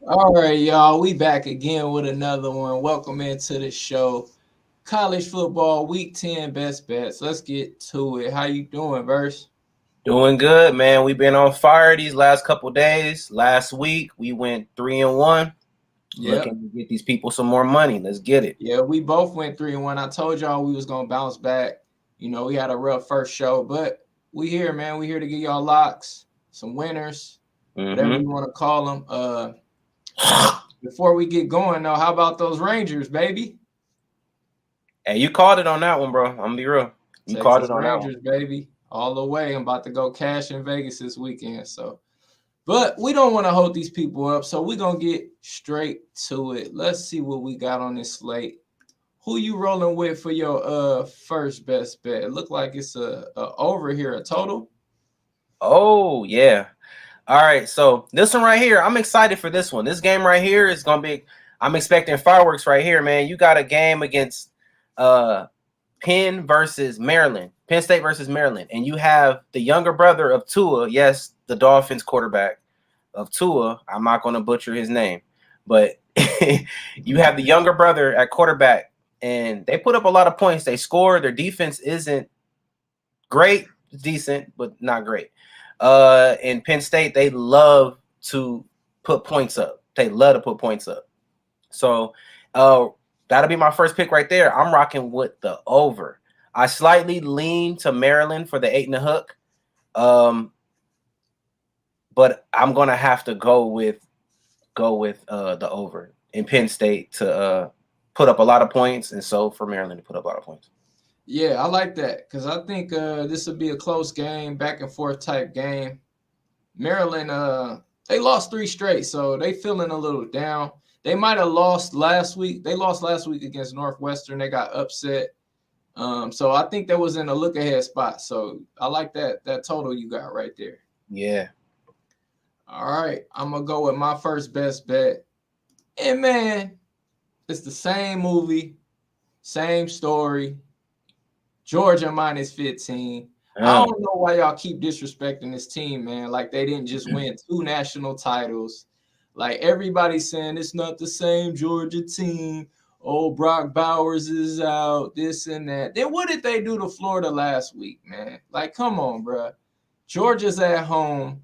All right, y'all. We back again with another one. Welcome into the show. College football week 10 best bets. Let's get to it. How you doing, Verse? Doing good, man. We've been on fire these last couple days. Last week we went 3-1. Yep. Looking to get these people some more money. Let's get it. Yeah, we both went 3-1. I told y'all we was gonna bounce back. You know, we had a rough first show, but we here, man. We here to get y'all locks, some winners, whatever you want to call them. Before we get going, though, how about those Rangers, baby? Hey, you called it on that one, bro. I'm gonna be real. You Texas called it on Rangers, that one. baby, all the way. I'm about to go cash in Vegas this weekend. But we don't want to hold these people up, so we're gonna get straight to it. Let's see what we got on this slate. Who you rolling with for your first best bet? It look like it's a over here, a total. Oh yeah. All right. So this one right here, I'm excited for this one. This game right here is gonna be. I'm expecting fireworks right here, man. You got a game against Penn versus Maryland, Penn State versus Maryland, and you have the younger brother of Tua. Yes, the Dolphins quarterback of Tua. I'm not going to butcher his name, but you have the younger brother at quarterback, and they put up a lot of points. They score. Their defense isn't great, decent, but not great. In Penn State, they love to put points up. They love to put points up. So, that'll be my first pick right there. I'm rocking with the over. I slightly lean to Maryland for the 8.5. But I'm gonna have to go with the over in Penn State to put up a lot of points, and so for Maryland to put up a lot of points. Yeah, I like that because I think this will be a close game, back and forth type game. Maryland, they lost 3 straight, so they feeling a little down. They might have lost last week. They lost last week against Northwestern. They got upset. So I think that was in a look ahead spot. So I like that total you got right there. Yeah. All right, I'm gonna go with my first best bet. And man, it's the same movie, same story. Georgia minus 15. I don't know why y'all keep disrespecting this team, man. Like they didn't just win 2 national titles. Like everybody's saying it's not the same Georgia team. Oh, Brock Bowers is out, this and that. Then what did they do to Florida last week, man? Like, come on, bro. Georgia's at home.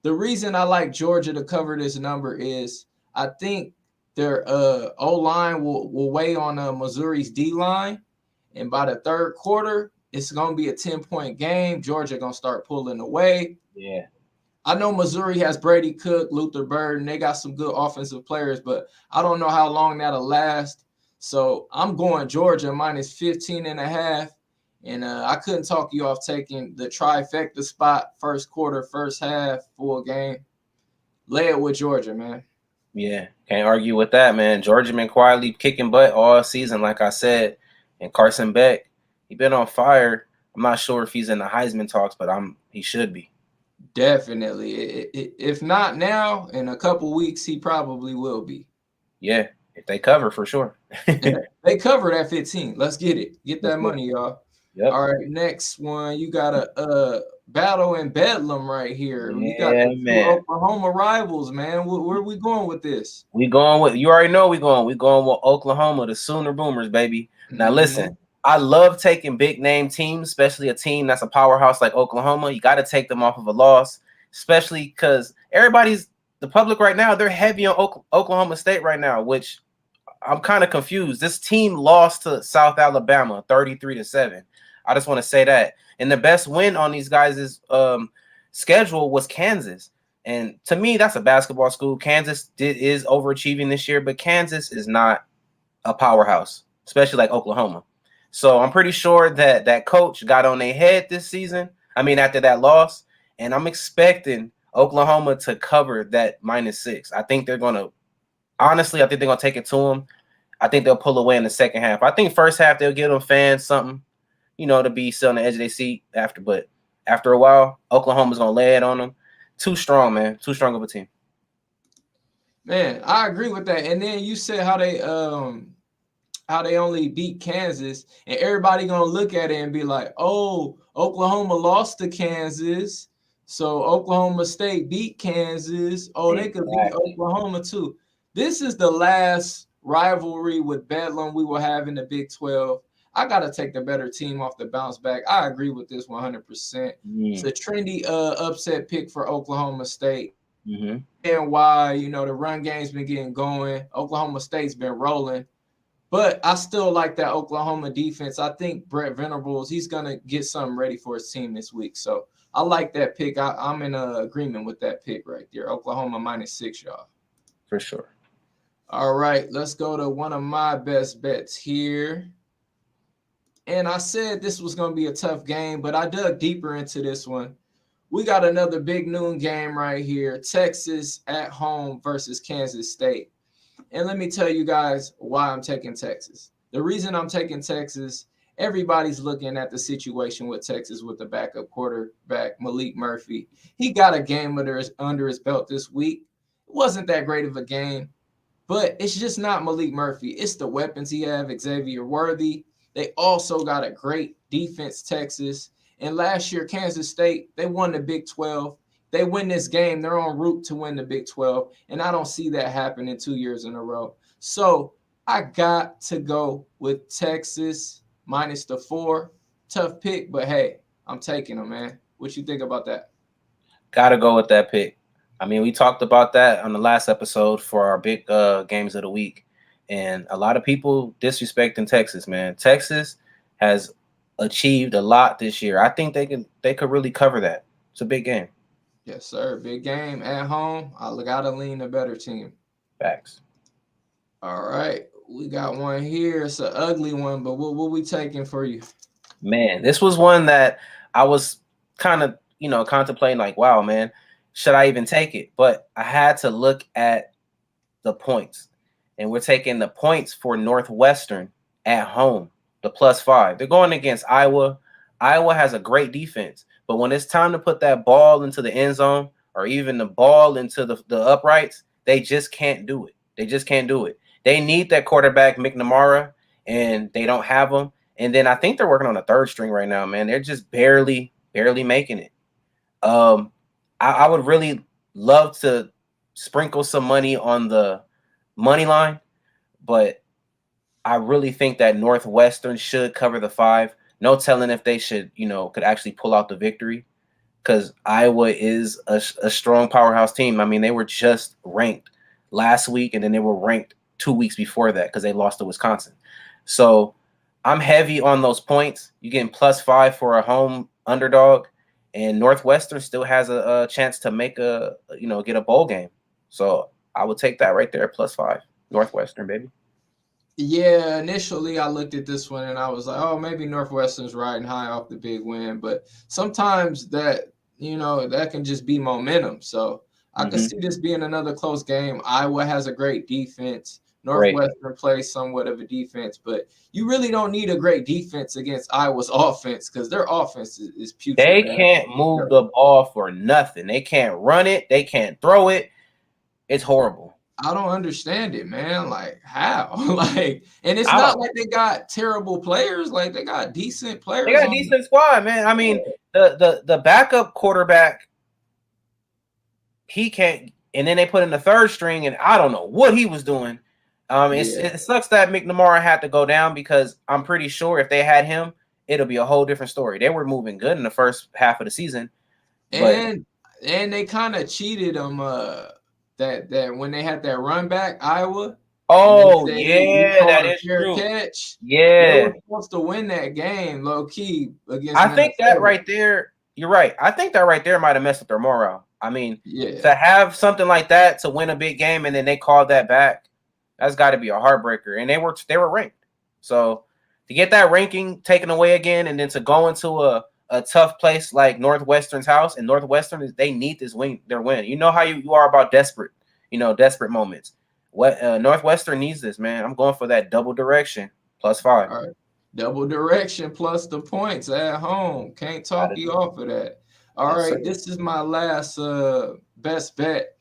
The reason I like Georgia to cover this number is I think their O-line will weigh on Missouri's D-line. And by the third quarter, it's going to be a 10-point game. Georgia going to start pulling away. Yeah. I know Missouri has Brady Cook, Luther Burden. They got some good offensive players, but I don't know how long that'll last. So I'm going Georgia minus 15.5. And I couldn't talk you off taking the trifecta spot, first quarter, first half, full game. Lay it with Georgia, man. Yeah, can't argue with that, man. Georgia been quietly kicking butt all season, like I said. And Carson Beck, he been on fire. I'm not sure if he's in the Heisman talks, but he should be. Definitely. If not now, in a couple weeks, he probably will be. Yeah, if they cover, for sure. They covered at 15. Let's get it. Get that money, y'all. Yep. All right, next one. You got a battle in Bedlam right here. We got the 2 Oklahoma rivals, man. Where are we going with this? We going with, you already know we going with Oklahoma, the Sooner Boomers, baby. Now listen, I love taking big name teams, especially a team that's a powerhouse like Oklahoma. You got to take them off of a loss, especially because the public right now, they're heavy on Oklahoma State right now, which I'm kind of confused. This team lost to South Alabama 33-7. I just want to say that. And the best win on these guys' schedule was Kansas. And to me, that's a basketball school. Kansas is overachieving this year, but Kansas is not a powerhouse, especially like Oklahoma. So I'm pretty sure that coach got on their head this season. I mean, after that loss. And I'm expecting Oklahoma to cover that -6. I think they're going to take it to them. I think they'll pull away in the second half. I think first half they'll give them fans something, to be still on the edge of their seat after. But after a while, Oklahoma's going to lay it on them. Too strong, man. Too strong of a team. Man, I agree with that. And then you said how they only beat Kansas, and everybody going to look at it and be like, oh, Oklahoma lost to Kansas, So Oklahoma State beat Kansas. Oh, they could beat Exactly. Oklahoma too. This is the last rivalry with Bedlam we will have in the Big 12. I gotta take the better team off the bounce back. I agree with this 100%. It's a trendy upset pick for Oklahoma State. Mm-hmm. And why, the run game's been getting going. Oklahoma State's been rolling. But I still like that Oklahoma defense. I think Brett Venables, he's going to get something ready for his team this week. So I like that pick. I'm in agreement with that pick right there. Oklahoma -6, y'all. For sure. All right, let's go to one of my best bets here. And I said this was going to be a tough game, but I dug deeper into this one. We got another big noon game right here. Texas at home versus Kansas State. And let me tell you guys why I'm taking Texas. The reason I'm taking Texas, everybody's looking at the situation with Texas with the backup quarterback, Malik Murphy. He got a game under his belt this week. It wasn't that great of a game, but it's just not Malik Murphy. It's the weapons he have, Xavier Worthy. They also got a great defense, Texas. And last year, Kansas State, they won the Big 12. They win this game, they're en route to win the Big 12. And I don't see that happening 2 years in a row. So I got to go with Texas -4. Tough pick, but hey, I'm taking them, man. What you think about that? Gotta go with that pick. I mean, we talked about that on the last episode for our big games of the week. And a lot of people disrespecting Texas, man. Texas has achieved a lot this year. I think they could really cover that. It's a big game. Yes, sir. Big game at home. I gotta lean the better team. Facts. All right. We got one here. It's an ugly one, but what we taking for you? Man, this was one that I was kind of, contemplating like, wow, man, should I even take it? But I had to look at the points. And we're taking the points for Northwestern at home, the +5. They're going against Iowa. Iowa has a great defense. But when it's time to put that ball into the end zone or even the ball into the uprights, they just can't do it. They just can't do it. They need that quarterback, McNamara, and they don't have him. And then I think they're working on a third string right now, man. They're just barely making it. I would really love to sprinkle some money on the money line, but I really think that Northwestern should cover the 5. No telling if they should, could actually pull out the victory, because Iowa is a strong powerhouse team. I mean, they were just ranked last week, and then they were ranked 2 weeks before that because they lost to Wisconsin. So I'm heavy on those points. You're getting +5 for a home underdog, and Northwestern still has a chance to make get a bowl game. So I would take that right there, +5. Northwestern, baby. Yeah, initially I looked at this one and I was like, oh, maybe Northwestern's riding high off the big win. But sometimes that, that can just be momentum. So I could see this being another close game. Iowa has a great defense. Northwestern plays somewhat of a defense, but you really don't need a great defense against Iowa's offense because their offense is putrid. They can't move the ball for nothing. They can't run it. They can't throw it. It's horrible. I don't understand it, man. Like how? And it's not like they got terrible players. Like they got decent players. They got a decent squad, man. I mean, the backup quarterback, he can't. And then they put in the third string, and I don't know what he was doing. It sucks that McNamara had to go down because I'm pretty sure if they had him, it'll be a whole different story. They were moving good in the first half of the season, and they kind of cheated them. That when they had that run back, Iowa. Oh yeah, that is true. Catch. Yeah, they were supposed to win that game, low key against. I think that right there, you're right. I think that right there might have messed with their morale. I mean, to have something like that to win a big game and then they called that back, that's got to be a heartbreaker. And they were ranked, so to get that ranking taken away again and then to go into a tough place like Northwestern's house, and Northwestern they need this their win. You know how you are about desperate moments. Northwestern needs this, man. I'm going for that double direction +5. All right. Double direction plus the points at home. Can't talk you off of that. All right, this is my last best bet.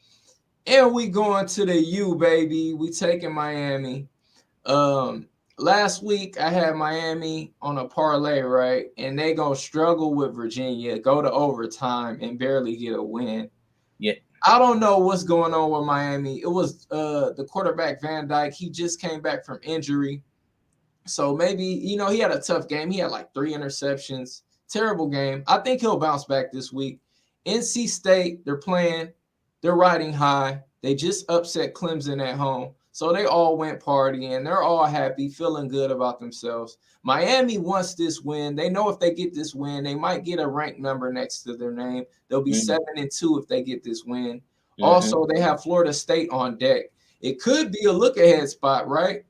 And we going to the U, baby. We taking Miami. last week I had Miami on a parlay, right? And they gonna struggle with Virginia, go to overtime and barely get a win. Yeah. I don't know what's going on with Miami. It was the quarterback Van Dyke. He just came back from injury. So maybe, he had a tough game. He had like 3 interceptions. Terrible game. I think he'll bounce back this week. NC State, they're riding high. They just upset Clemson at home. So they all went partying. They're all happy, feeling good about themselves. Miami wants this win. They know if they get this win, they might get a ranked number next to their name. They'll be 7-2 if they get this win. Also, they have Florida State on deck. It could be a look ahead spot, right?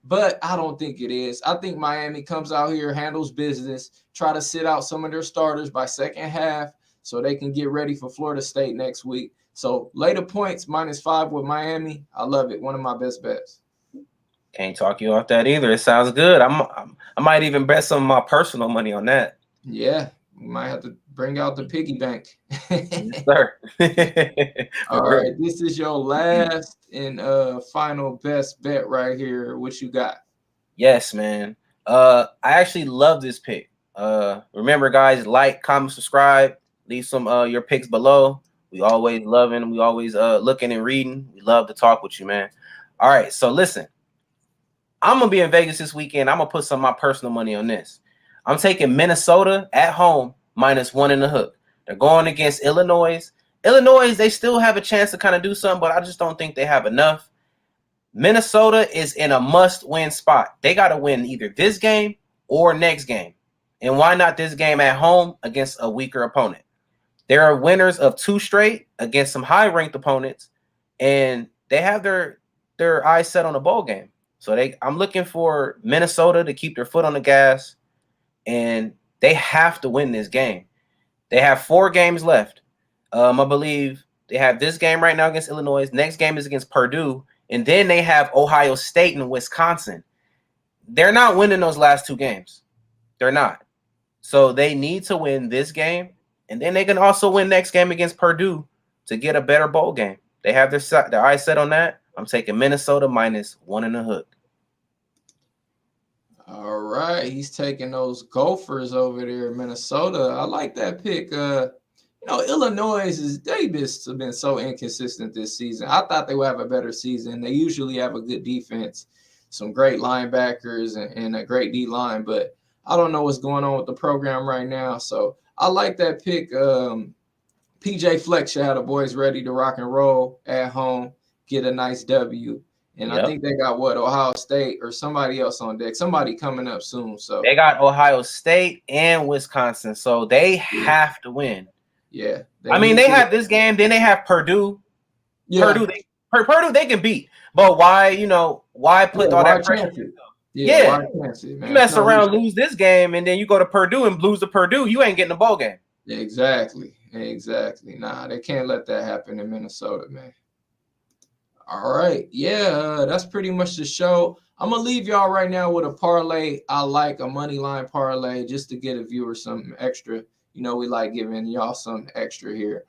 But I don't think it is. I think Miami comes out here, handles business, try to sit out some of their starters by second half so they can get ready for Florida State next week. So later points, -5 with Miami. I love it. One of my best bets. Can't talk you off that either. It sounds good. I might even bet some of my personal money on that. Yeah, we might have to bring out the piggy bank. Yes, sir. All right, this is your last and final best bet right here. What you got? Yes, man. I actually love this pick. Remember, guys, like, comment, subscribe, leave some your picks below. We always loving, we always looking and reading. We love to talk with you, man. All right, so listen. I'm gonna be in Vegas this weekend. I'm gonna put some of my personal money on this. I'm taking Minnesota at home -1 in the hook. They're going against Illinois. Illinois, they still have a chance to kind of do something, but I just don't think they have enough. Minnesota is in a must-win spot. They got to win either this game or next game. And why not this game at home against a weaker opponent? They are winners of 2 straight against some high-ranked opponents, and they have their eyes set on a bowl game. So I'm looking for Minnesota to keep their foot on the gas, and they have to win this game. They have 4 games left. I believe they have this game right now against Illinois. Next game is against Purdue, and then they have Ohio State and Wisconsin. They're not winning those last 2 games. They're not. So they need to win this game, and then they can also win next game against Purdue to get a better bowl game. They have their eyes set on that. I'm taking Minnesota -1 in the hook. All right, he's taking those Gophers over there in Minnesota. I like that pick. Illinois they've been so inconsistent this season. I thought they would have a better season. They usually have a good defense, some great linebackers, and a great D line. But I don't know what's going on with the program right now. So I like that pick. PJ Fleck should have the boys ready to rock and roll at home, get a nice W. And I think they got Ohio State or somebody else on deck. Somebody coming up soon. So they got Ohio State and Wisconsin. So they have to win. Yeah. They have this game, then they have Purdue. Yeah. Purdue they can beat. But why put all that pressure? Yeah. You mess around, lose this game, and then you go to Purdue and lose to Purdue, you ain't getting the bowl game. Exactly. Nah, they can't let that happen in Minnesota, man. All right. Yeah, that's pretty much the show. I'm going to leave y'all right now with a parlay. I like a money line parlay just to get a viewer something extra. We like giving y'all something extra here.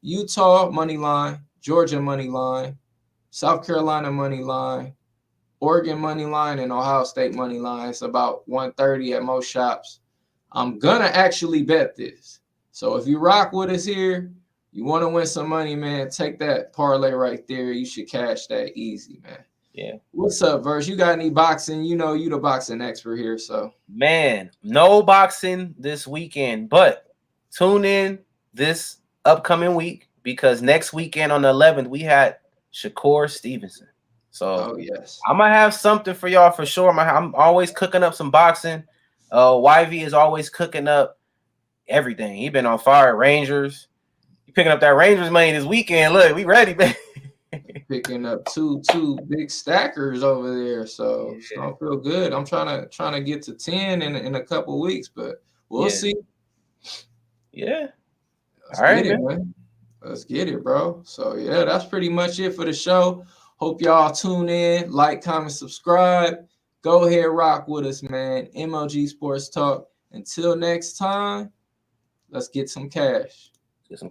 Utah money line, Georgia money line, South Carolina money line, Oregon money line, and Ohio State money line. It's about 130 at most shops. I'm going to actually bet this. So if you rock with us here, you want to win some money, man, take that parlay right there. You should cash that easy, man. Yeah. What's up, Verse? You got any boxing? You the boxing expert here, so. Man, no boxing this weekend, but tune in this upcoming week because next weekend on the 11th, we had Shakur Stevenson. So yes. I'm going to have something for y'all for sure. I'm always cooking up some boxing. YV is always cooking up everything. He been on fire. Rangers. You picking up that Rangers money this weekend. Look, we ready, man. Picking up two big stackers over there, so it's gonna feel good. I'm trying to get to 10 in a couple weeks, but we'll see. Yeah. Let's get it, man. Let's get it, bro. So yeah, that's pretty much it for the show. Hope y'all tune in, like, comment, subscribe. Go ahead, rock with us, man. MLG Sports Talk. Until next time, let's get some cash.